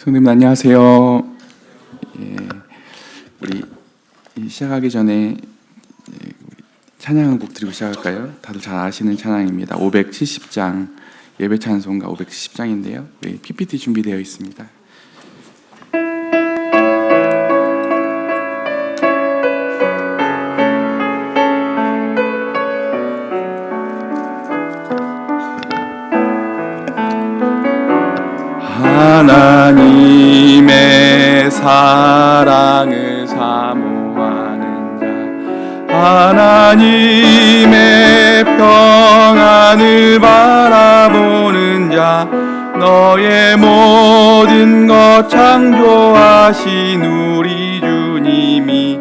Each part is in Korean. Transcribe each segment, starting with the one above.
성도님 안녕하세요. 우리 시작하기 전에 찬양 한 곡 드리고 시작할까요? 다들 잘 아시는 찬양입니다. 570장 예배 찬송가 570장인데요. PPT 준비되어 있습니다. 하나님의 사랑을 사모하는 자, 하나님의 평안을 바라보는 자, 너의 모든 것 창조하신 우리 주님이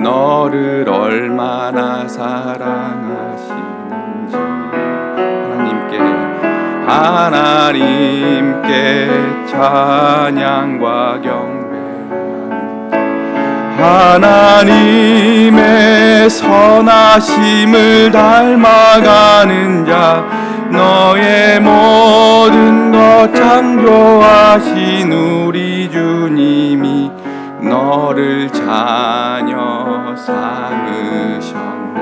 너를 얼마나 사랑하시는지 하나님께 찬양과 경배, 하나님의 선하심을 닮아가는 자, 너의 모든 것 창조하신 우리 주님이 너를 자녀 삼으셨네.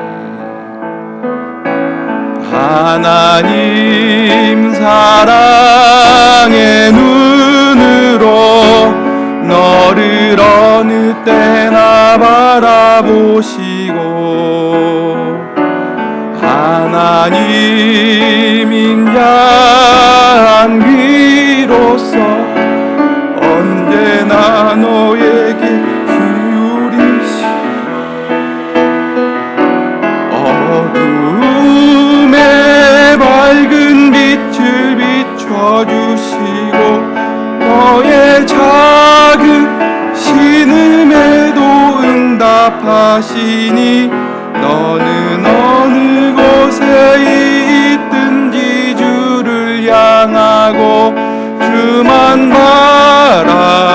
하나님 사랑의 눈으로 너를 어느 때나 바라보시고, 하나님 인자한 귀로서 언제나 너에게 기울이시 어둠에 밝은 빛을 비춰주시고, 너의 작은 신음에도 응답하시니 너는 어느 곳에 있든지 주를 향하고 주만 바라볼지라,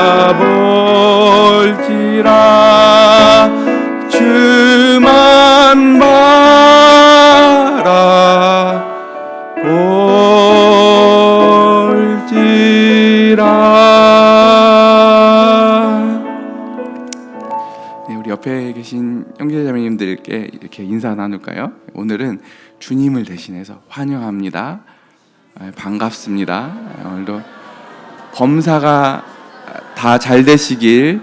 주만 바라볼지라. 네, 우리 옆에 계신 형제자매님들께 이렇게 인사 나눌까요? 오늘은 주님을 대신해서 환영합니다. 반갑습니다. 오늘도 범사가 다 잘 되시길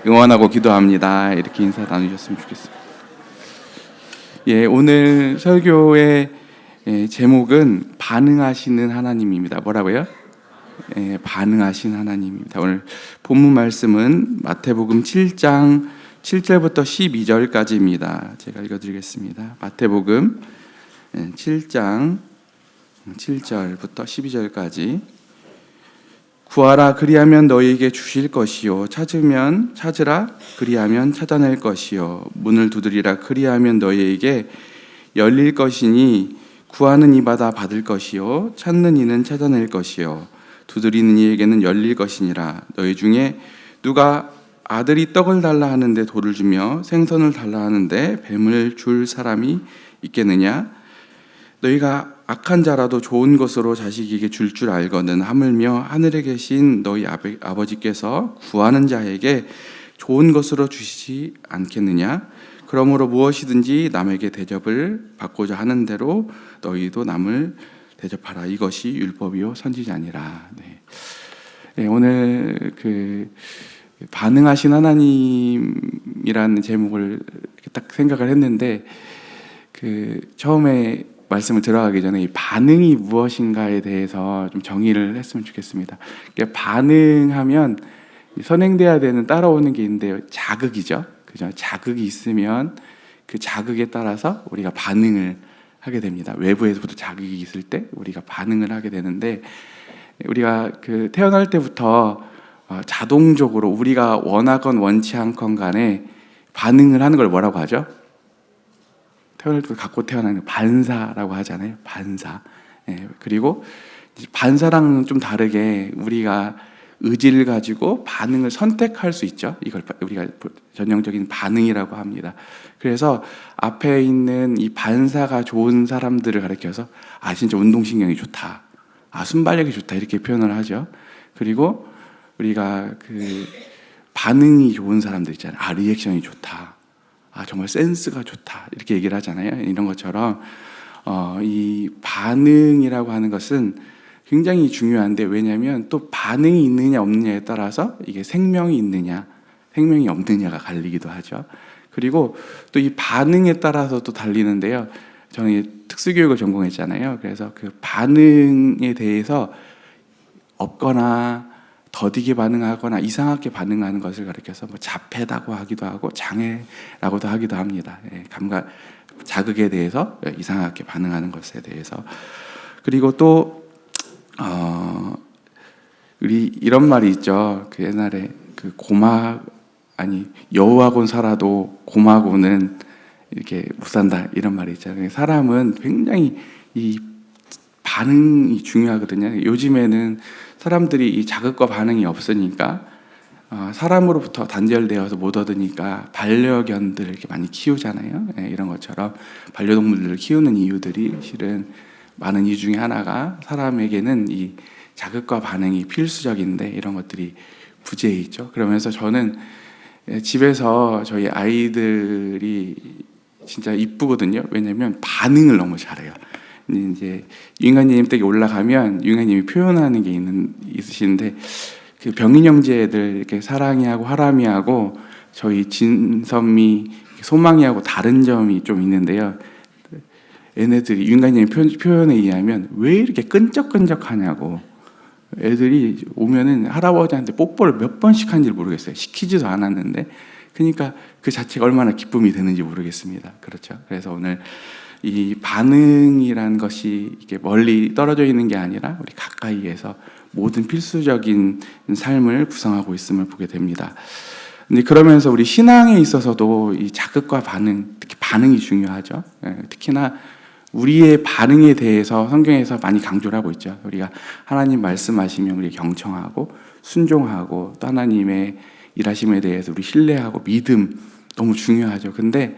응원하고 기도합니다. 이렇게 인사 나누셨으면 좋겠습니다. 오늘 설교의 제목은 반응하시는 하나님입니다. 뭐라고요? 반응하신 하나님입니다. 오늘 본문 말씀은 마태복음 7장 7절부터 12절까지입니다. 제가 읽어드리겠습니다. 마태복음 7장 7절부터 12절까지. 구하라 그리하면 너희에게 주실 것이요, 찾으면 찾으라 그리하면 찾아낼 것이요, 문을 두드리라 그리하면 너희에게 열릴 것이니 구하는 이마다 받을 것이요, 찾는 이는 찾아낼 것이요, 두드리는 이에게는 열릴 것이니라. 너희 중에 누가 아들이 떡을 달라 하는데 돌을 주며 생선을 달라 하는데 뱀을 줄 사람이 있겠느냐? 너희가 악한 자라도 좋은 것으로 자식에게 줄 줄 알거든 하물며 하늘에 계신 너희 아버지께서 구하는 자에게 좋은 것으로 주시지 않겠느냐? 그러므로 무엇이든지 남에게 대접을 받고자 하는 대로 너희도 남을 대접하라. 이것이 율법이요 선지자니라. 오늘 반응하신 하나님이라는 제목을 딱 생각을 했는데, 처음에 말씀을 들어가기 전에 이 반응이 무엇인가에 대해서 좀 정의를 했으면 좋겠습니다. 반응하면 선행돼야 되는 따라오는 게 있는데요, 자극이죠. 그죠? 자극이 있으면 그 자극에 따라서 우리가 반응을 하게 됩니다. 외부에서부터 자극이 있을 때 우리가 반응을 하게 되는데, 우리가 태어날 때부터 자동적으로 우리가 원하건 원치 않건 간에 반응을 하는 걸 뭐라고 하죠? 태어날 때 갖고 태어나는 반사라고 하잖아요. 반사. 그리고 반사랑은 좀 다르게 우리가 의지를 가지고 반응을 선택할 수 있죠. 이걸 우리가 전형적인 반응이라고 합니다. 그래서 앞에 있는 이 반사가 좋은 사람들을 가리켜서 진짜 운동신경이 좋다, 순발력이 좋다, 이렇게 표현을 하죠. 그리고 우리가 그 반응이 좋은 사람들 있잖아요. 아, 리액션이 좋다. 아, 정말 센스가 좋다. 이렇게 얘기를 하잖아요. 이런 것처럼 이 반응이라고 하는 것은 굉장히 중요한데, 왜냐하면 또 반응이 있느냐 없느냐에 따라서 이게 생명이 있느냐 생명이 없느냐가 갈리기도 하죠. 그리고 또 이 반응에 따라서 또 달리는데요. 저는 특수교육을 전공했잖아요. 그래서 그 반응에 대해서 없거나 더디게 반응하거나 이상하게 반응하는 것을 가리켜서 뭐 자폐라고 하기도 하고 장애라고도 하기도 합니다. 감각 자극에 대해서 이상하게 반응하는 것에 대해서. 그리고 또 우리 이런 말이 있죠. 그 옛날에 그 여우하고는 살아도 곰하고는 이렇게 못 산다, 이런 말이 있잖아요. 사람은 굉장히 이 반응이 중요하거든요. 요즘에는 사람들이 이 자극과 반응이 없으니까 사람으로부터 단절되어서 못 얻으니까 반려견들을 이렇게 많이 키우잖아요. 이런 것처럼 반려동물들을 키우는 이유들이 실은 많은 이유 중에 하나가 사람에게는 이 자극과 반응이 필수적인데 이런 것들이 부재해 있죠. 그러면서 저는 집에서 저희 아이들이 진짜 이쁘거든요. 왜냐하면 반응을 너무 잘해요. 이제 유인관님 댁에 올라가면 유인관님이 표현하는 게 있으신데, 그 병인 형제들 이렇게 사랑이하고 하람이하고 저희 진선미 소망이하고 다른 점이 좀 있는데요. 얘네들이 유인관님 표현에 의하면 왜 이렇게 끈적끈적하냐고, 애들이 오면은 할아버지한테 뽀뽀를 몇 번씩 한지 모르겠어요. 시키지도 않았는데. 그러니까 그 자체가 얼마나 기쁨이 되는지 모르겠습니다. 그렇죠. 그래서 오늘 이 반응이란 것이 이게 멀리 떨어져 있는 게 아니라 우리 가까이에서 모든 필수적인 삶을 구성하고 있음을 보게 됩니다. 근데 그러면서 우리 신앙에 있어서도 이 자극과 반응, 특히 반응이 중요하죠. 특히나 우리의 반응에 대해서 성경에서 많이 강조를 하고 있죠. 우리가 하나님 말씀하시면 우리 경청하고 순종하고 또 하나님의 일하심에 대해서 우리 신뢰하고 믿음, 너무 중요하죠. 근데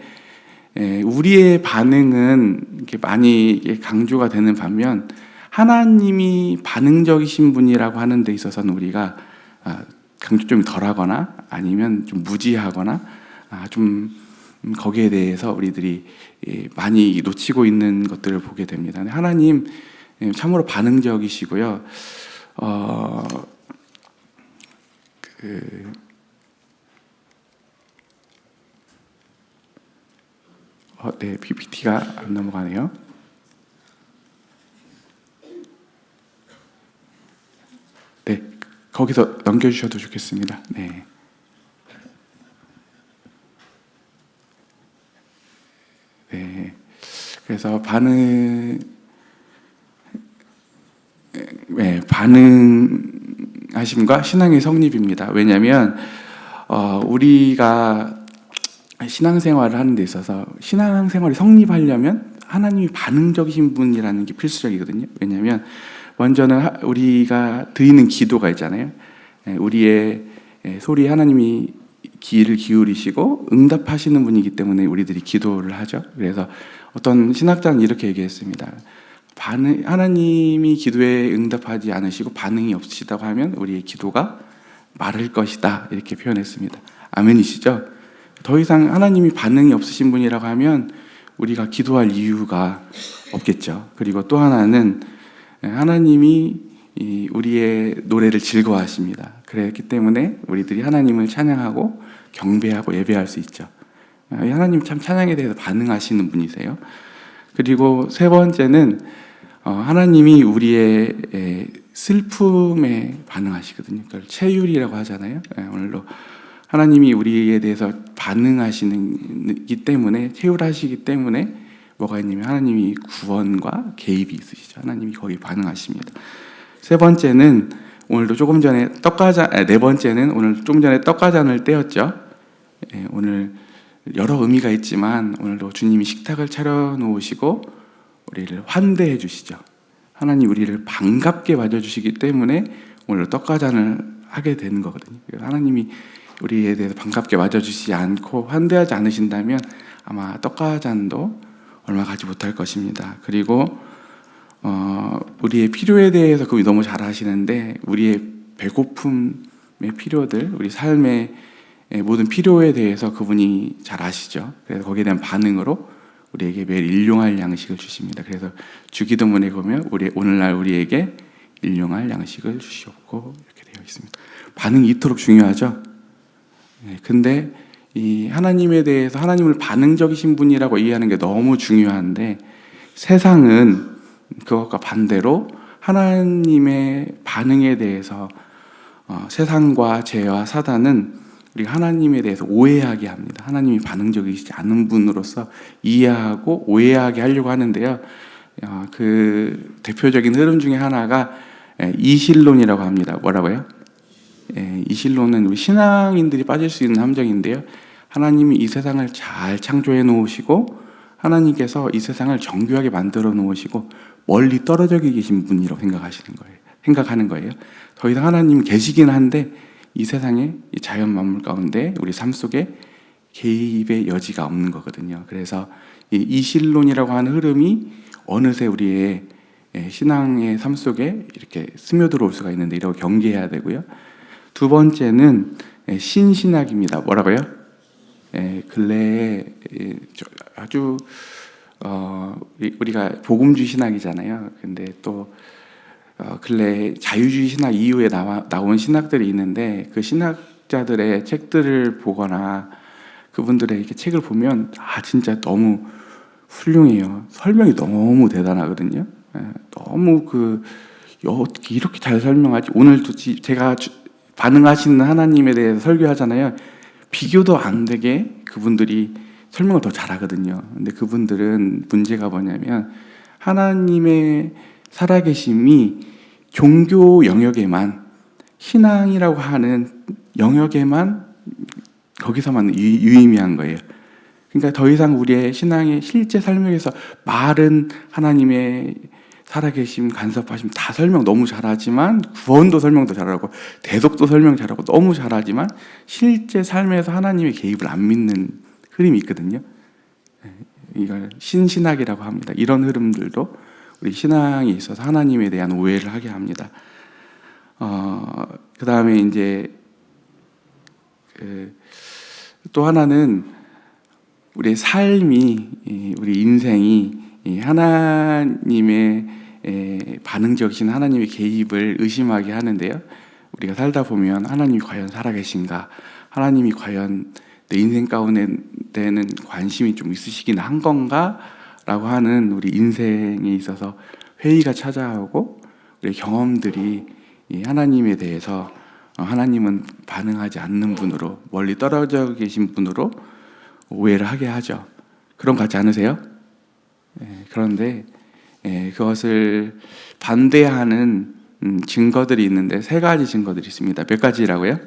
우리의 반응은 이렇게 많이 강조가 되는 반면, 하나님이 반응적이신 분이라고 하는 데 있어서는 우리가 강조점이 덜하거나 아니면 좀 무지하거나 좀 거기에 대해서 우리들이 많이 놓치고 있는 것들을 보게 됩니다. 하나님 참으로 반응적이시고요. 네, PPT가 안 넘어가네요. 네, 거기서 넘겨주셔도 좋겠습니다. 네. 네. 그래서 반응하심과 신앙의 성립입니다. 왜냐하면 우리가 신앙생활을 하는 데 있어서 신앙생활이 성립하려면 하나님이 반응적이신 분이라는 게 필수적이거든요. 왜냐하면 먼저는 우리가 드리는 기도가 있잖아요. 우리의 소리에 하나님이 귀를 기울이시고 응답하시는 분이기 때문에 우리들이 기도를 하죠. 그래서 어떤 신학자는 이렇게 얘기했습니다. 하나님이 기도에 응답하지 않으시고 반응이 없으시다고 하면 우리의 기도가 마를 것이다, 이렇게 표현했습니다. 아멘이시죠? 더 이상 하나님이 반응이 없으신 분이라고 하면 우리가 기도할 이유가 없겠죠. 그리고 또 하나는 하나님이 우리의 노래를 즐거워하십니다. 그렇기 때문에 우리들이 하나님을 찬양하고 경배하고 예배할 수 있죠. 하나님 참 찬양에 대해서 반응하시는 분이세요. 그리고 세 번째는 하나님이 우리의 슬픔에 반응하시거든요. 그걸 체휼이라고 하잖아요. 오늘도 하나님이 우리에 대해서 반응하시기 때문에, 체휼하시기 때문에 뭐가 있냐면 하나님이 구원과 개입이 있으시죠. 하나님이 거기 반응하십니다. 세 번째는 오늘도 조금 전에 네 번째는 오늘 조금 전에 떡가잔을 떼었죠. 오늘 여러 의미가 있지만 오늘도 주님이 식탁을 차려놓으시고 우리를 환대해 주시죠. 하나님 우리를 반갑게 맞아주시기 때문에 오늘 떡가잔을 하게 되는 거거든요. 하나님이 우리에 대해서 반갑게 맞아주시지 않고 환대하지 않으신다면 아마 떡가잔도 얼마 가지 못할 것입니다. 그리고 우리의 필요에 대해서 그분이 너무 잘 아시는데 우리의 배고픔의 필요들, 우리 삶의 모든 필요에 대해서 그분이 잘 아시죠. 그래서 거기에 대한 반응으로 우리에게 매일 일용할 양식을 주십니다. 그래서 주기도문에 보면 오늘날 우리에게 일용할 양식을 주시옵고 이렇게 되어 있습니다. 반응이 이토록 중요하죠. 근데 이 하나님에 대해서 하나님을 반응적이신 분이라고 이해하는 게 너무 중요한데, 세상은 그것과 반대로 하나님의 반응에 대해서 세상과 죄와 사단은 우리가 하나님에 대해서 오해하게 합니다. 하나님이 반응적이시지 않은 분으로서 이해하고 오해하게 하려고 하는데요. 그 대표적인 흐름 중에 하나가 이실론이라고 합니다. 뭐라고요? 이실론은 우리 신앙인들이 빠질 수 있는 함정인데요. 하나님이 이 세상을 잘 창조해 놓으시고 하나님께서 이 세상을 정교하게 만들어 놓으시고 멀리 떨어져 계신 분이라고 생각하는 거예요. 더 이상 하나님이 계시긴 한데 이 세상의 이 자연 만물 가운데 우리 삶 속에 개입의 여지가 없는 거거든요. 그래서 이 이실론이라고 하는 흐름이 어느새 우리의 신앙의 삶 속에 이렇게 스며들어올 수가 있는데, 이라고 경계해야 되고요. 두 번째는 신신학입니다. 뭐라고요? 근래에 아주 우리가 복음주의 신학이잖아요. 근데 또 근래 자유주의 신학 이후에 나온 신학들이 있는데, 그 신학자들의 책들을 보거나 그분들의 이렇게 책을 보면 진짜 너무 훌륭해요. 설명이 너무 대단하거든요. 너무 어떻게 이렇게 잘 설명하지? 오늘도 제가 반응하시는 하나님에 대해서 설교하잖아요. 비교도 안 되게 그분들이 설명을 더 잘하거든요. 근데 그분들은 문제가 뭐냐면 하나님의 살아계심이 종교 영역에만, 신앙이라고 하는 영역에만 거기서만 유의미한 거예요. 그러니까 더 이상 우리의 신앙의 실제 삶에서 말은 하나님의 살아계심, 간섭하심 다 설명 너무 잘하지만, 구원도 설명도 잘하고 대속도 설명 잘하고 너무 잘하지만 실제 삶에서 하나님의 개입을 안 믿는 흐름이 있거든요. 이걸 신신학이라고 합니다. 이런 흐름들도 우리 신앙에 있어서 하나님에 대한 오해를 하게 합니다. 그 다음에 이제 또 하나는 우리의 삶이, 우리 인생이 하나님의 반응적이신 하나님의 개입을 의심하게 하는데요. 우리가 살다 보면 하나님이 과연 살아계신가, 하나님이 과연 내 인생 가운데는 관심이 좀 있으시긴 한 건가 라고 하는 우리 인생에 있어서 회의가 찾아오고, 우리 경험들이 하나님에 대해서 하나님은 반응하지 않는 분으로, 멀리 떨어져 계신 분으로 오해를 하게 하죠. 그런 것 같지 않으세요? 그런데 그것을 반대하는 증거들이 있는데, 3가지 증거들이 있습니다. 몇 가지라고요?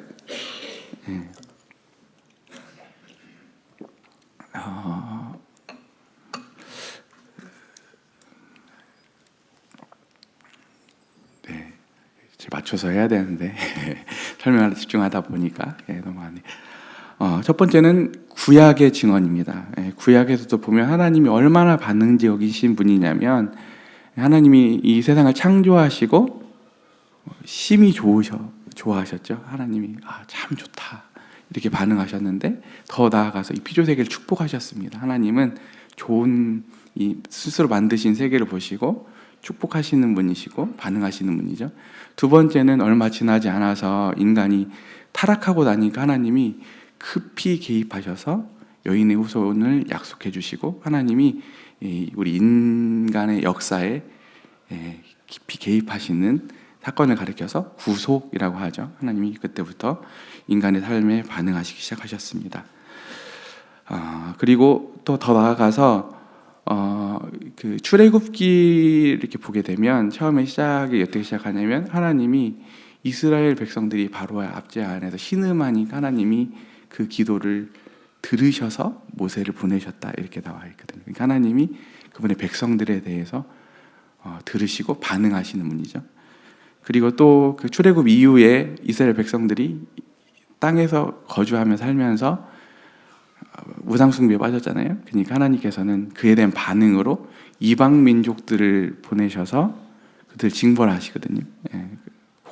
맞춰서 해야 되는데 설명을 집중하다 보니까 너무 안 해요. 첫 번째는 구약의 증언입니다. 구약에서도 보면 하나님이 얼마나 반응적이신 분이냐면, 하나님이 이 세상을 창조하시고 심히 좋아하셨죠. 하나님이 참 좋다 이렇게 반응하셨는데, 더 나아가서 이 피조세계를 축복하셨습니다. 하나님은 좋은 이 스스로 만드신 세계를 보시고 축복하시는 분이시고 반응하시는 분이죠. 두 번째는 얼마 지나지 않아서 인간이 타락하고 나니까 하나님이 급히 개입하셔서 여인의 후손을 약속해 주시고, 하나님이 우리 인간의 역사에 깊이 개입하시는 사건을 가리켜서 구속이라고 하죠. 하나님이 그때부터 인간의 삶에 반응하시기 시작하셨습니다. 그리고 또 더 나아가서 그 출애굽기 이렇게 보게 되면 처음에 시작이 어떻게 시작하냐면, 하나님이 이스라엘 백성들이 바로의 압제 안에서 신음하니까 하나님이 그 기도를 들으셔서 모세를 보내셨다 이렇게 나와 있거든요. 그러니까 하나님이 그분의 백성들에 대해서 들으시고 반응하시는 분이죠. 그리고 또 그 출애굽 이후에 이스라엘 백성들이 땅에서 거주하며 살면서 우상 숭배에 빠졌잖아요. 그러니까 하나님께서는 그에 대한 반응으로 이방 민족들을 보내셔서 그들 징벌하시거든요.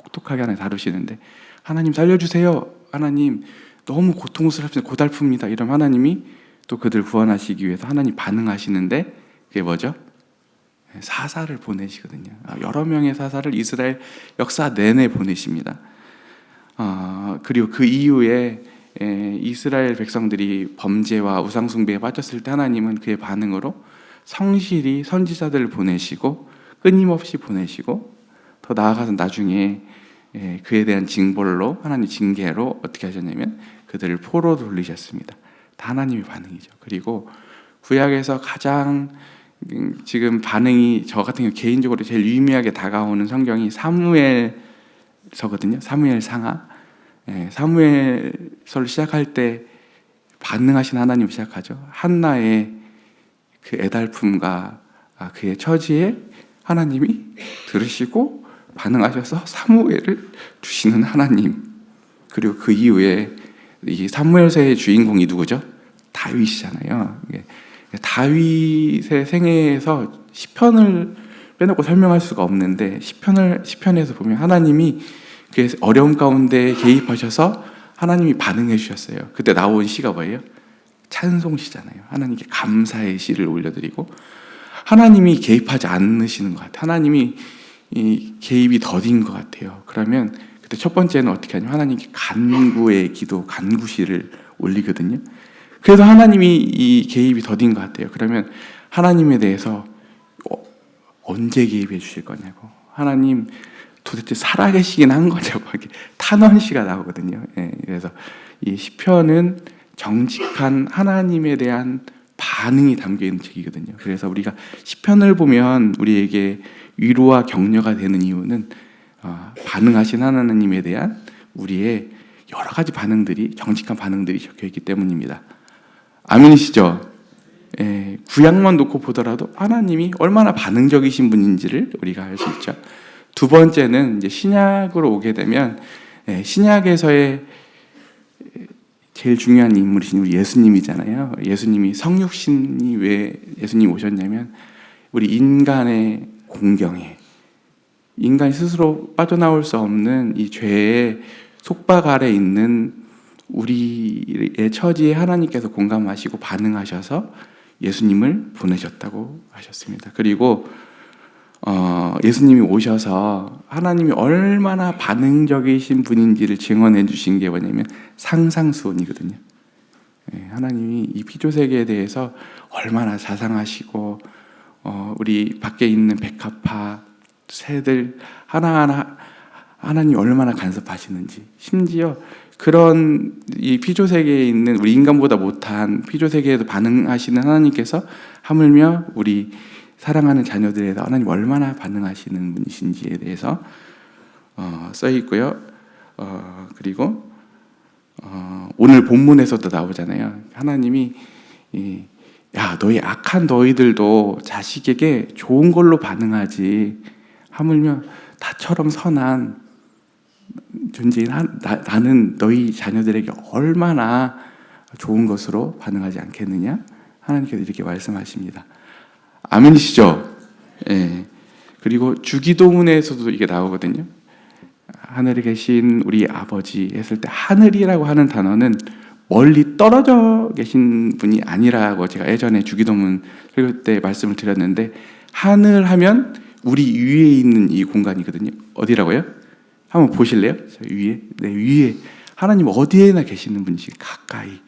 혹독하게 하나님 다루시는데, 하나님 살려주세요, 하나님 너무 고통스럽습니다, 고달픕니다, 이러면 하나님이 또 그들 구원하시기 위해서 하나님 반응하시는데, 그게 뭐죠? 사사를 보내시거든요. 여러 명의 사사를 이스라엘 역사 내내 보내십니다. 그리고 그 이후에 이스라엘 백성들이 범죄와 우상숭배에 빠졌을 때 하나님은 그의 반응으로 성실히 선지자들을 보내시고 끊임없이 보내시고, 더 나아가서 나중에 그에 대한 징벌로, 하나님 징계로 어떻게 하셨냐면 그들을 포로 돌리셨습니다. 다 하나님의 반응이죠. 그리고 구약에서 가장 지금 반응이 저 같은 경우 개인적으로 제일 유의미하게 다가오는 성경이 사무엘서거든요. 사무엘 상하. 사무엘서를 시작할 때 반응하신 하나님 시작하죠. 한나의 그 애달픔과 그의 처지에 하나님이 들으시고 반응하셔서 사무엘을 주시는 하나님. 그리고 그 이후에 이 사무엘서의 주인공이 누구죠? 다윗이잖아요. 다윗의 생애에서 시편을 빼놓고 설명할 수가 없는데, 시편에서 보면 하나님이 그 어려움 가운데 개입하셔서 하나님이 반응해 주셨어요. 그때 나온 시가 뭐예요? 찬송시잖아요. 하나님께 감사의 시를 올려드리고, 하나님이 개입하지 않으시는 것 같아요. 하나님이 이 개입이 더딘 것 같아요. 그러면 그때 첫 번째는 어떻게 하냐면 하나님께 간구의 기도, 간구시를 올리거든요. 그래서 하나님이 이 개입이 더딘 것 같아요. 그러면 하나님에 대해서 언제 개입해 주실 거냐고, 하나님 도대체 살아계시긴 한 거냐고 탄원시가 나오거든요. 그래서 이 시편은 정직한 하나님에 대한 반응이 담겨있는 책이거든요. 그래서 우리가 시편을 보면 우리에게 위로와 격려가 되는 이유는 반응하신 하나님에 대한 우리의 여러 가지 반응들이, 정직한 반응들이 적혀있기 때문입니다. 아멘이시죠? 구약만 놓고 보더라도 하나님이 얼마나 반응적이신 분인지를 우리가 알 수 있죠. 두 번째는 이제 신약으로 오게 되면 신약에서의 제일 중요한 인물이신 우리 예수님이잖아요. 예수님이 성육신이 왜 예수님이 오셨냐면 우리 인간의 공경에, 인간이 스스로 빠져나올 수 없는 이 죄의 속박 아래 있는 우리의 처지에 하나님께서 공감하시고 반응하셔서 예수님을 보내셨다고 하셨습니다. 그리고 예수님이 오셔서 하나님이 얼마나 반응적이신 분인지를 증언해 주신 게 뭐냐면 상상수훈이거든요. 하나님이 이 피조세계에 대해서 얼마나 자상하시고, 우리 밖에 있는 백합화 새들 하나하나 하나님이 얼마나 간섭하시는지, 심지어 그런 이 피조세계에 있는 우리 인간보다 못한 피조세계에도 반응하시는 하나님께서 하물며 우리 사랑하는 자녀들에 대해서 하나님 얼마나 반응하시는 분이신지에 대해서 써 있고요. 그리고 오늘 본문에서도 나오잖아요. 하나님이 야, 너희 악한 너희들도 자식에게 좋은 걸로 반응하지, 하물며 나처럼 선한 존재인 나는 너희 자녀들에게 얼마나 좋은 것으로 반응하지 않겠느냐? 하나님께서 이렇게 말씀하십니다. 아멘이시죠? 그리고 주기도문에서도 이게 나오거든요. 하늘에 계신 우리 아버지 했을 때, 하늘이라고 하는 단어는 멀리 떨어져 계신 분이 아니라고 제가 예전에 주기도문 설교 때 말씀을 드렸는데, 하늘 하면 우리 위에 있는 이 공간이거든요. 어디라고요? 한번 보실래요? 위에. 네, 위에. 하나님 어디에나 계시는 분이시, 가까이.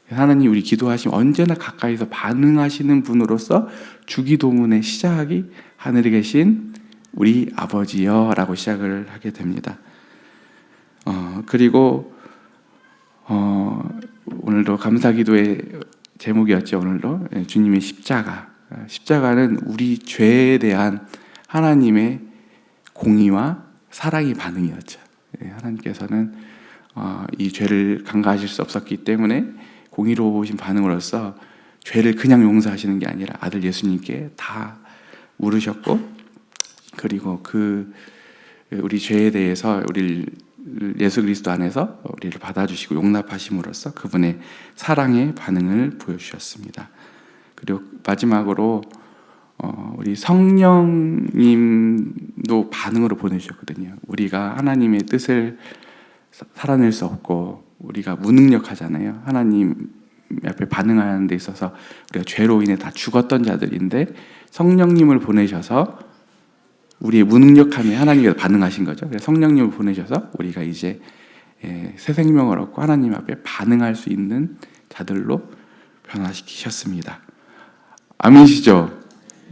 하나님 우리 기도하시면 언제나 가까이서 반응하시는 분으로서 주기도문의 시작이 하늘에 계신 우리 아버지여 라고 시작을 하게 됩니다. 그리고 오늘도 감사기도의 제목이었죠. 오늘도 주님의 십자가. 십자가는 우리 죄에 대한 하나님의 공의와 사랑의 반응이었죠. 하나님께서는 이 죄를 간과하실 수 없었기 때문에 공의로우신 반응으로서 죄를 그냥 용서하시는 게 아니라 아들 예수님께 다 물으셨고, 그리고 그 우리 죄에 대해서 우리 예수 그리스도 안에서 우리를 받아주시고 용납하심으로써 그분의 사랑의 반응을 보여주셨습니다. 그리고 마지막으로 우리 성령님도 반응으로 보내주셨거든요. 우리가 하나님의 뜻을 살아낼 수 없고 우리가 무능력하잖아요. 하나님 앞에 반응하는 데 있어서 우리가 죄로 인해 다 죽었던 자들인데 성령님을 보내셔서 우리의 무능력함에 하나님께서 반응하신 거죠. 그래서 성령님을 보내셔서 우리가 이제 새 생명을 얻고 하나님 앞에 반응할 수 있는 자들로 변화시키셨습니다. 아멘이시죠?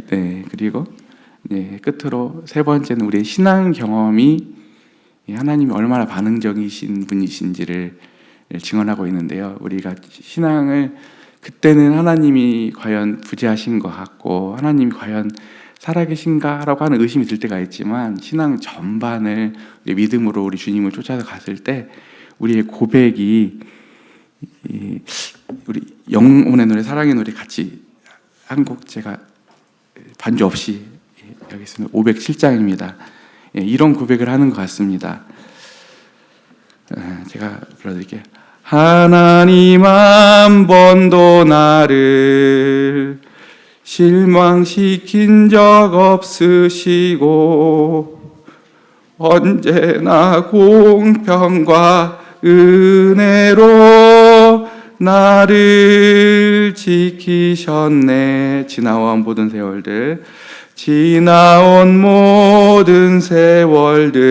네. 그리고 끝으로 세 번째는 우리의 신앙 경험이 하나님이 얼마나 반응적이신 분이신지를 증언하고 있는데요. 우리가 신앙을 그때는 하나님이 과연 부재하신 것 같고 하나님이 과연 살아계신가라고 하는 의심이 들 때가 있지만 신앙 전반을 우리 믿음으로 우리 주님을 쫓아서 갔을 때 우리의 고백이 우리 영혼의 노래 사랑의 노래 같이 한 곡 제가 반주 없이 여기 있습니다. 507장입니다. 이런 고백을 하는 것 같습니다. 제가 불러드릴게요. 하나님 한 번도 나를 실망시킨 적 없으시고 언제나 공평과 은혜로 나를 지키셨네. 지나온 모든 세월들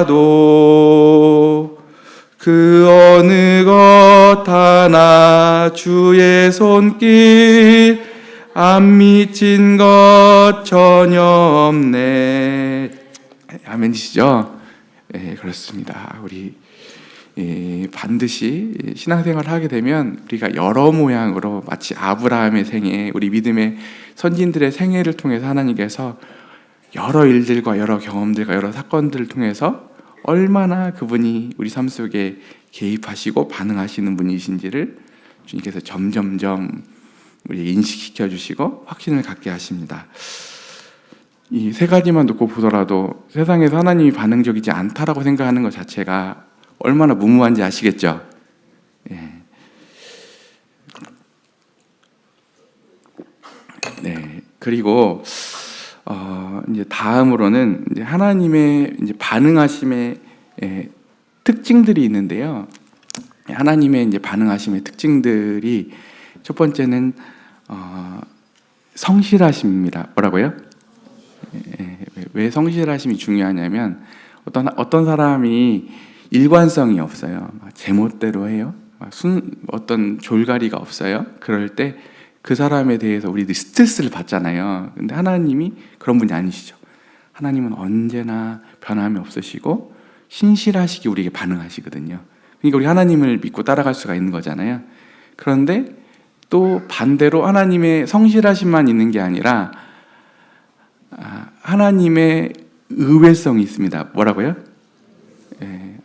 돌아보아도 그 어느 것 하나 주의 손길 안 미친 것 전혀 없네. 아멘이시죠? 네, 그렇습니다. 우리 반드시 신앙생활을 하게 되면 우리가 여러 모양으로 마치 아브라함의 생애, 우리 믿음의 선진들의 생애를 통해서 하나님께서 여러 일들과 여러 경험들과 여러 사건들을 통해서 얼마나 그분이 우리 삶 속에 개입하시고 반응하시는 분이신지를 주님께서 점점점 우리 인식시켜 주시고 확신을 갖게 하십니다. 이 세 가지만 놓고 보더라도 세상에서 하나님이 반응적이지 않다라고 생각하는 것 자체가 얼마나 무모한지 아시겠죠? 예. 네. 그리고 이제 다음으로는 이제 하나님의 이제 반응하심의 특징들이 있는데요. 하나님의 이제 반응하심의 특징들이 첫 번째는 성실하심입니다. 뭐라고요? 왜 성실하심이 중요하냐면 어떤 사람이 일관성이 없어요. 제멋대로 해요. 어떤 졸가리가 없어요. 그럴 때 그 사람에 대해서 우리들이 스트레스를 받잖아요. 근데 하나님이 그런 분이 아니시죠. 하나님은 언제나 변함이 없으시고 신실하시게 우리에게 반응하시거든요. 그러니까 우리 하나님을 믿고 따라갈 수가 있는 거잖아요. 그런데 또 반대로 하나님의 성실하심만 있는 게 아니라 하나님의 의외성이 있습니다. 뭐라고요?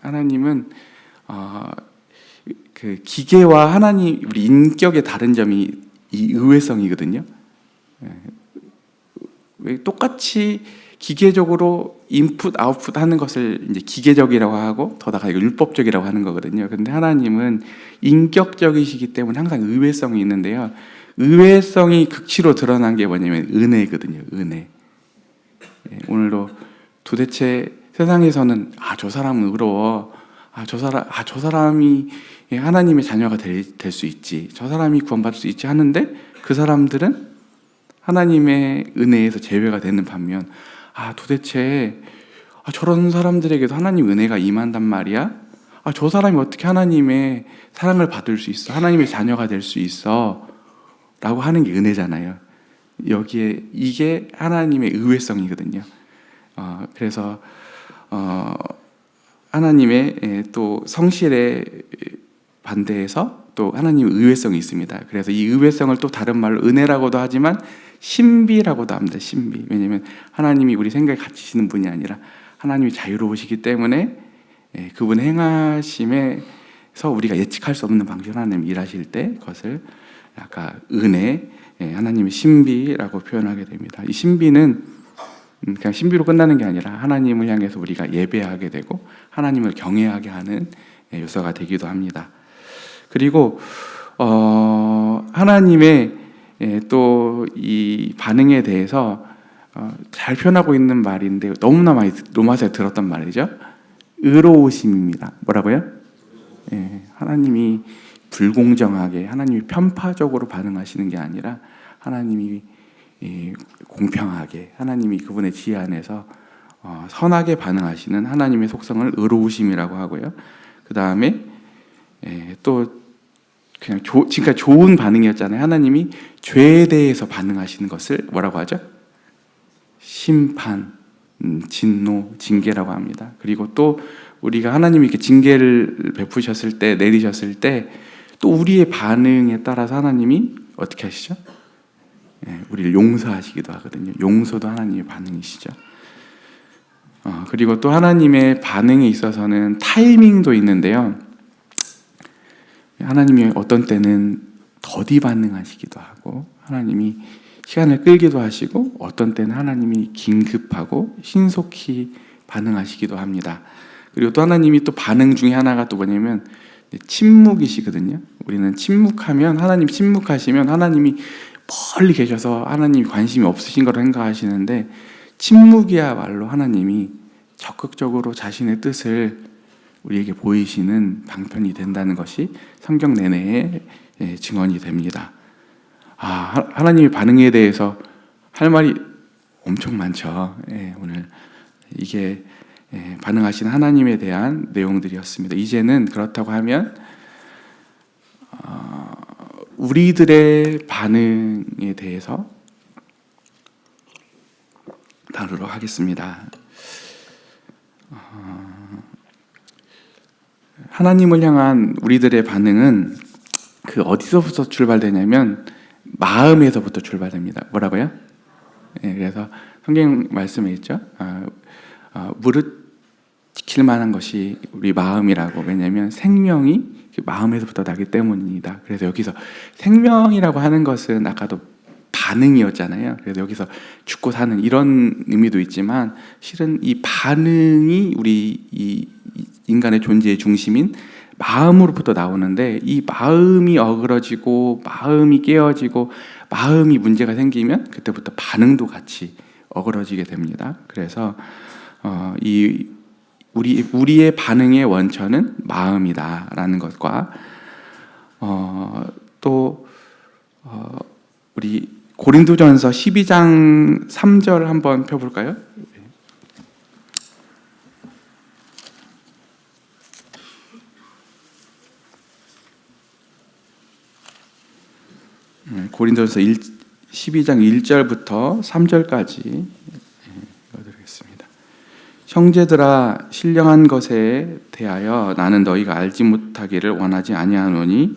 하나님은 그 기계와 하나님 우리 인격의 다른 점이 이 의외성이거든요. 왜 똑같이 기계적으로 인풋 아웃풋 하는 것을 이제 기계적이라고 하고 더 나아가 율법적이라고 하는 거거든요. 그런데 하나님은 인격적이시기 때문에 항상 의외성이 있는데요. 의외성이 극치로 드러난 게 뭐냐면 은혜거든요. 은혜. 오늘도 도대체 세상에서는 저 사람은 의로워. 저 사람이 하나님의 자녀가 될 수 있지. 저 사람이 구원받을 수 있지 하는데 그 사람들은 하나님의 은혜에서 제외가 되는 반면 도대체 저런 사람들에게도 하나님 은혜가 임한단 말이야? 저 사람이 어떻게 하나님의 사랑을 받을 수 있어? 하나님의 자녀가 될 수 있어? 라고 하는 게 은혜잖아요. 여기에 이게 하나님의 의외성이거든요. 그래서 하나님의 또 성실에 반대해서 또 하나님의 의외성이 있습니다. 그래서 이 의외성을 또 다른 말로 은혜라고도 하지만 신비라고도 합니다. 신비. 왜냐하면 하나님이 우리 생각에 갇히시는 분이 아니라 하나님이 자유로우시기 때문에 그분 행하심에서 우리가 예측할 수 없는 방식으로 하나님 일하실 때 그것을 아까 은혜, 하나님의 신비라고 표현하게 됩니다. 이 신비는 그냥 신비로 끝나는 게 아니라 하나님을 향해서 우리가 예배하게 되고 하나님을 경외하게 하는 요소가 되기도 합니다. 그리고 하나님의 또 이 반응에 대해서 잘 표현하고 있는 말인데 너무나 많이 로마서에 들었던 말이죠. 의로우심입니다. 뭐라고요? 하나님이 불공정하게, 하나님이 편파적으로 반응하시는 게 아니라 하나님이 공평하게, 하나님이 그분의 지혜 안에서 선하게 반응하시는 하나님의 속성을 의로우심이라고 하고요. 그 다음에 또 그냥 지금까지 좋은 반응이었잖아요. 하나님이 죄에 대해서 반응하시는 것을 뭐라고 하죠? 심판, 진노, 징계라고 합니다. 그리고 또 우리가 하나님이 이렇게 징계를 베푸셨을 때, 내리셨을 때 또 우리의 반응에 따라서 하나님이 어떻게 하시죠? 우리를 용서하시기도 하거든요. 용서도 하나님의 반응이시죠. 그리고 또 하나님의 반응에 있어서는 타이밍도 있는데요. 하나님이 어떤 때는 더디 반응하시기도 하고, 하나님이 시간을 끌기도 하시고, 어떤 때는 하나님이 긴급하고 신속히 반응하시기도 합니다. 그리고 또 하나님이 또 반응 중에 하나가 또 뭐냐면 침묵이시거든요. 우리는 침묵하면, 하나님 침묵하시면 하나님이 멀리 계셔서 하나님이 관심이 없으신 거로 생각하시는데, 침묵이야말로 하나님이 적극적으로 자신의 뜻을 우리에게 보이시는 방편이 된다는 것이 성경 내내의 증언이 됩니다. 하나님의 반응에 대해서 할 말이 엄청 많죠. 오늘 이게 반응하신 하나님에 대한 내용들이었습니다. 이제는 그렇다고 하면 우리들의 반응에 대해서 다루도록 하겠습니다. 하나님을 향한 우리들의 반응은 그 어디서부터 출발되냐면 마음에서부터 출발됩니다. 뭐라고요? 그래서 성경 말씀에 있죠. 무릇 지킬 만한 것이 우리 마음이라고. 왜냐하면 생명이 마음에서부터 나기 때문입니다. 그래서 여기서 생명이라고 하는 것은 아까도 반응이었잖아요. 그래서 여기서 죽고 사는 이런 의미도 있지만, 실은 이 반응이 우리 이 인간의 존재의 중심인 마음으로부터 나오는데, 이 마음이 어그러지고 마음이 깨어지고 마음이 문제가 생기면 그때부터 반응도 같이 어그러지게 됩니다. 그래서 우리의 반응의 원천은 마음이다라는 것과 또 우리 고린도전서 12장 3절 한번 펴볼까요? 고린도전서 12장 1절부터 3절까지 읽어드리겠습니다. 형제들아, 신령한 것에 대하여 나는 너희가 알지 못하기를 원하지 아니하노니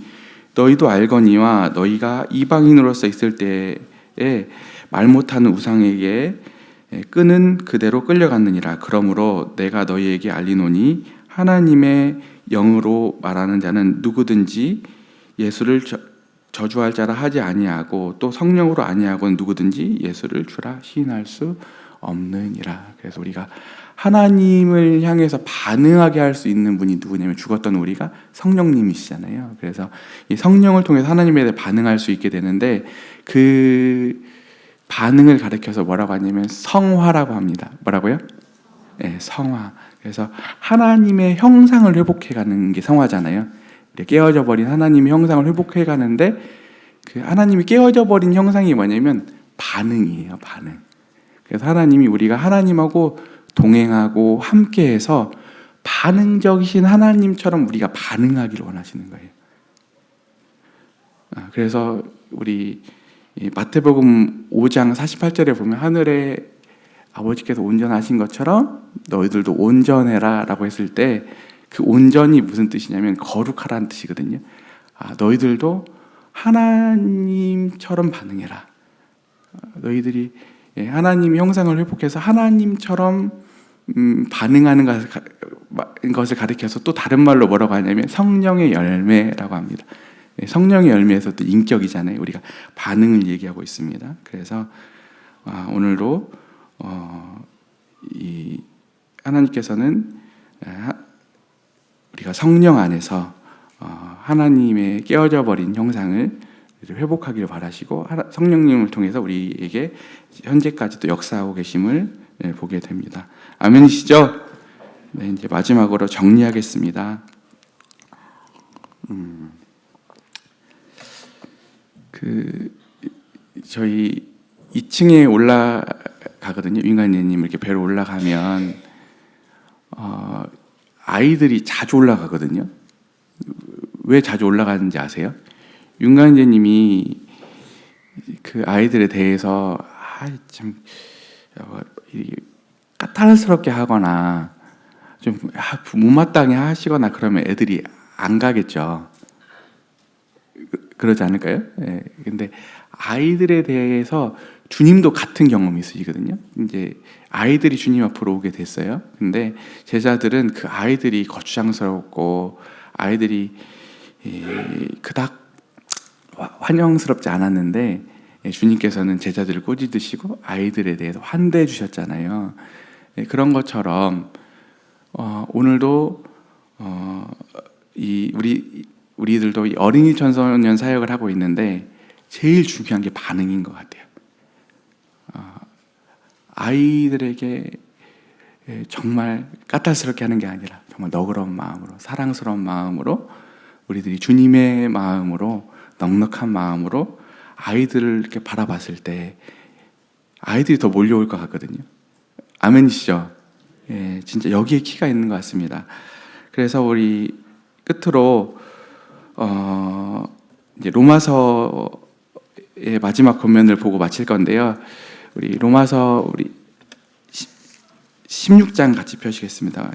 너희도 알거니와 너희가 이방인으로서 있을 때에 말 못하는 우상에게 끄는 그대로 끌려갔느니라. 그러므로 내가 너희에게 알리노니 하나님의 영으로 말하는 자는 누구든지 예수를 저주할 자라 하지 아니하고 또 성령으로 아니하고는 누구든지 예수를 주라 시인할 수 없느니라. 그래서 우리가 하나님을 향해서 반응하게 할 수 있는 분이 누구냐면 죽었던 우리가 성령님이시잖아요. 그래서 이 성령을 통해서 하나님에 대해 반응할 수 있게 되는데, 그 반응을 가리켜서 뭐라고 하냐면 성화라고 합니다. 뭐라고요? 성화. 그래서 하나님의 형상을 회복해가는 게 성화잖아요. 깨어져 버린 하나님의 형상을 회복해 가는데, 그 하나님이 깨어져 버린 형상이 뭐냐면 반응이에요. 반응. 그래서 하나님이 우리가 하나님하고 동행하고 함께해서 반응적이신 하나님처럼 우리가 반응하기를 원하시는 거예요. 그래서 우리 마태복음 5장 48절에 보면 하늘에 아버지께서 온전하신 것처럼 너희들도 온전해라 라고 했을 때, 그 온전이 무슨 뜻이냐면 거룩하라는 뜻이거든요. 너희들도 하나님처럼 반응해라. 너희들이 하나님의 형상을 회복해서 하나님처럼 반응하는 것을 가리켜서 또 다른 말로 뭐라고 하냐면 성령의 열매라고 합니다. 성령의 열매에서 또 인격이잖아요. 우리가 반응을 얘기하고 있습니다. 그래서 오늘도 이 하나님께서는 우리가 성령 안에서 하나님의 깨어져 버린 형상을 회복하기를 바라시고 성령님을 통해서 우리에게 현재까지도 역사하고 계심을 보게 됩니다. 아멘이시죠? 네, 이제 마지막으로 정리하겠습니다. 저희 2층에 올라가거든요. 윙가님 이렇게 배로 올라가면 아이들이 자주 올라가거든요. 왜 자주 올라가는지 아세요? 윤관재님이 그 아이들에 대해서 참 까탈스럽게 하거나 좀 못마땅해 하시거나 그러면 애들이 안 가겠죠. 그러지 않을까요? 예. 근데 아이들에 대해서 주님도 같은 경험이 있으시거든요. 이제 아이들이 주님 앞으로 오게 됐어요. 근데 제자들은 그 아이들이 거추장스럽고 아이들이 그닥 환영스럽지 않았는데 주님께서는 제자들을 꼬집으시고 아이들에 대해서 환대해 주셨잖아요. 그런 것처럼 오늘도 우리들도 이 어린이 청소년 사역을 하고 있는데 제일 중요한 게 반응인 것 같아요. 아이들에게 정말 까탈스럽게 하는 게 아니라 정말 너그러운 마음으로, 사랑스러운 마음으로, 우리들이 주님의 마음으로, 넉넉한 마음으로 아이들을 이렇게 바라봤을 때 아이들이 더 몰려올 것 같거든요. 아멘이시죠? 예, 진짜 여기에 키가 있는 것 같습니다. 그래서 우리 끝으로 이제 로마서의 마지막 권면을 보고 마칠 건데요. 우리 로마서 16장 같이 펴시겠습니다.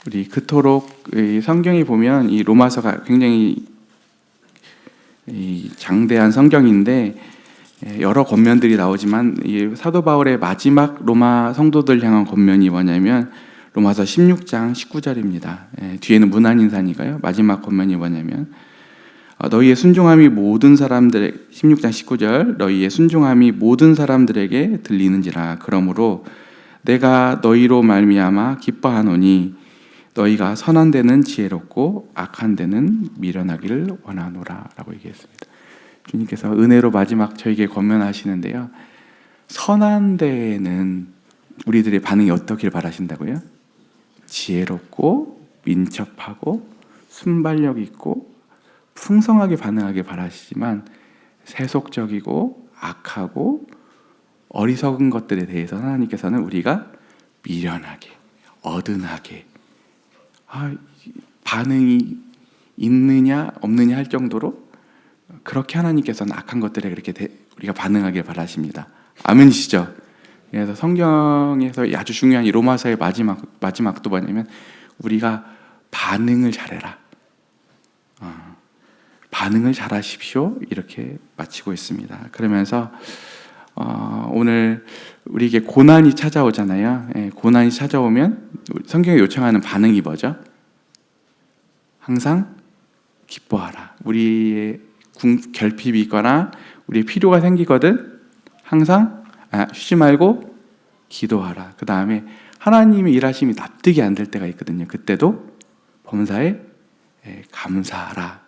우리 그토록 성경이 보면 이 로마서가 굉장히 장대한 성경인데 여러 권면들이 나오지만 이 사도 바울의 마지막 로마 성도들 향한 권면이 뭐냐면 로마서 16장 19절입니다. 뒤에는 문안인사니까요. 마지막 권면이 뭐냐면 너희의 순종함이 모든 사람들의 16장 19절 너희의 순종함이 모든 사람들에게 들리는지라. 그러므로 내가 너희로 말미암아 기뻐하노니 너희가 선한 데는 지혜롭고 악한 데는 미련하기를 원하노라 라고 얘기했습니다. 주님께서 은혜로 마지막 저에게 권면하시는데요. 선한 데에는 우리들의 반응이 어떻기를 바라신다고요? 지혜롭고 민첩하고 순발력 있고 풍성하게 반응하길 바라시지만 세속적이고 악하고 어리석은 것들에 대해서 하나님께서는 우리가 미련하게 어든하게 반응이 있느냐 없느냐 할 정도로 그렇게 하나님께서는 악한 것들에 그렇게 우리가 반응하길 바라십니다. 아멘이시죠? 그래서 성경에서 아주 중요한 이 로마서의 마지막도 뭐냐면 우리가 반응을 잘해라. 반응을 잘하십시오. 이렇게 마치고 있습니다. 그러면서 오늘 우리에게 고난이 찾아오잖아요. 고난이 찾아오면 성경이 요청하는 반응이 뭐죠? 항상 기뻐하라. 우리의 결핍이 있거나 우리의 필요가 생기거든 항상 쉬지 말고 기도하라. 그 다음에 하나님의 일하심이 납득이 안 될 때가 있거든요. 그때도 범사에 감사하라.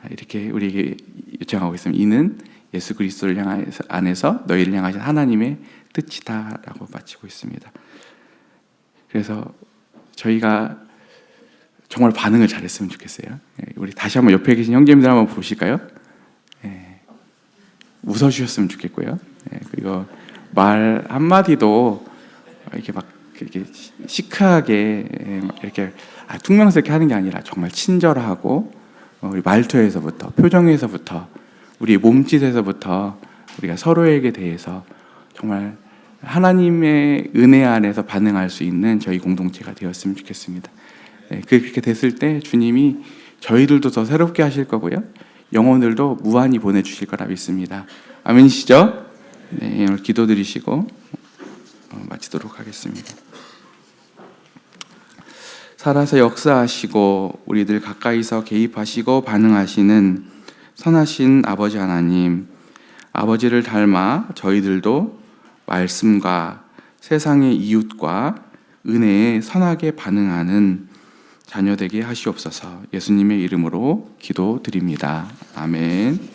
이렇게 우리에게 요청하고 있습니다. 이는 예수 그리스도를 안에서 너희를 향하신 하나님의 뜻이다라고 마치고 있습니다. 그래서 저희가 정말 반응을 잘했으면 좋겠어요. 우리 다시 한번 옆에 계신 형제님들 한번 보실까요? 웃어주셨으면 좋겠고요. 그리고 말 한마디도 이렇게 막 이렇게 시크하게 이렇게 퉁명스럽게 하는 게 아니라 정말 친절하고 우리 말투에서부터 표정에서부터 우리 몸짓에서부터 우리가 서로에게 대해서 정말 하나님의 은혜 안에서 반응할 수 있는 저희 공동체가 되었으면 좋겠습니다. 그렇게 됐을 때 주님이 저희들도 더 새롭게 하실 거고요. 영혼들도 무한히 보내주실 거라 믿습니다. 아멘이시죠? 네, 오늘 기도드리시고 마치도록 하겠습니다. 살아서 역사하시고 우리들 가까이서 개입하시고 반응하시는 선하신 아버지 하나님, 아버지를 닮아 저희들도 말씀과 세상의 이웃과 은혜에 선하게 반응하는 자녀 되게 하시옵소서. 예수님의 이름으로 기도드립니다. 아멘.